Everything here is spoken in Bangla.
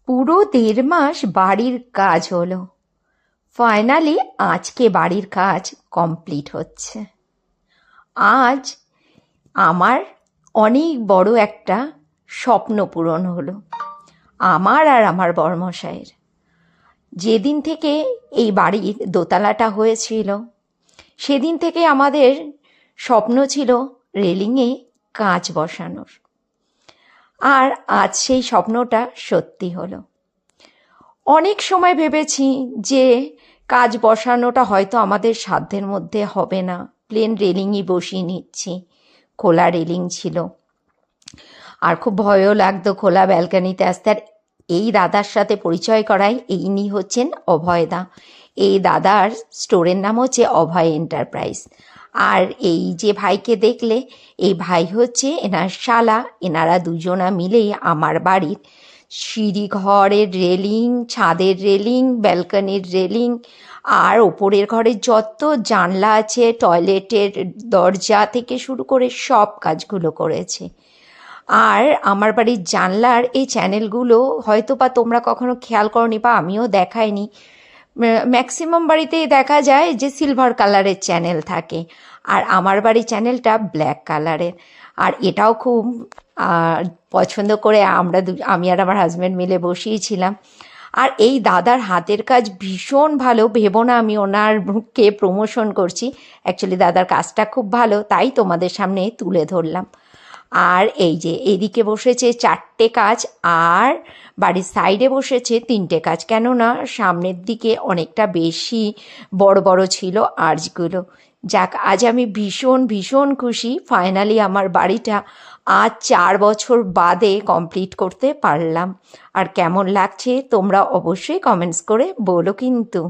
পুরো ১.৫ মাস বাড়ির কাজ হলো। ফাইনালি আজকে বাড়ির কাজ কমপ্লিট হচ্ছে। আজ আমার অনেক বড় একটা স্বপ্ন পূরণ হলো, আমার আর আমার বরমশাইয়ের। যেদিন থেকে এই বাড়ির দোতলাটা হয়েছিল সেদিন থেকে আমাদের স্বপ্ন ছিল রেলিংয়ে কাঁচ বসানোর, আর আজ সেই স্বপ্নটা সত্যি হলো। অনেক সময় ভেবেছি যে কাঁচ বসানোটা হয়তো আমাদের সাধ্যের মধ্যে হবে না, প্লেন রেলিংই বসিয়ে নিচ্ছি। খোলা রেলিং ছিল, আর খুব ভয়ও লাগতো খোলা ব্যালকানিতে আসতে। আর এই দাদার সাথে পরিচয় করাই, ইনি হচ্ছেন অভয়দা। এই দাদার স্টোরের নাম হচ্ছে অভয় এন্টারপ্রাইজ। আর এই যে ভাইকে দেখলে, এই ভাই হচ্ছে এনার শালা। এনারা দুজনা মিলেই আমার বাড়ির সিঁড়ি ঘরের রেলিং, ছাদের রেলিং, ব্যালকনির রেলিং, আর ওপরের ঘরের যত জানলা আছে, টয়লেটের দরজা থেকে শুরু করে সব কাজগুলো করেছে। আর আমার বাড়ির জানলার এই চ্যানেলগুলো হয়তো বা তোমরা কখনো খেয়াল করনি, বা আমিও দেখাইনি। ম্যাক্সিমাম বাড়িতেই দেখা যায় যে সিলভার কালারের চ্যানেল থাকে, আর আমার বাড়ির চ্যানেলটা ব্ল্যাক কালারের। আর এটাও খুব পছন্দ করে আমি আর আমার হাজব্যান্ড মিলে বসিয়েছিলাম। আর এই দাদার হাতের কাজ ভীষণ ভালো। ভেবো না আমি ওনারকে প্রমোশন করছি, অ্যাকচুয়ালি দাদার কাজটা খুব ভালো, তাই তোমাদের সামনে তুলে ধরলাম। আর এই যে এদিকে বসেছে 4টে কাজ, আর বাড়ির সাইডে বসেছে 3টে কাজ, কেননা সামনের দিকে অনেকটা বেশি বড় বড় ছিল আর্চগুলো। যাক, আজ আমি ভীষণ ভীষণ খুশি, ফাইনালি আমার বাড়িটা আজ 4 বছর বাদে কমপ্লিট করতে পারলাম। আর কেমন লাগছে তোমরা অবশ্যই কমেন্টস করে বলো কিন্তু।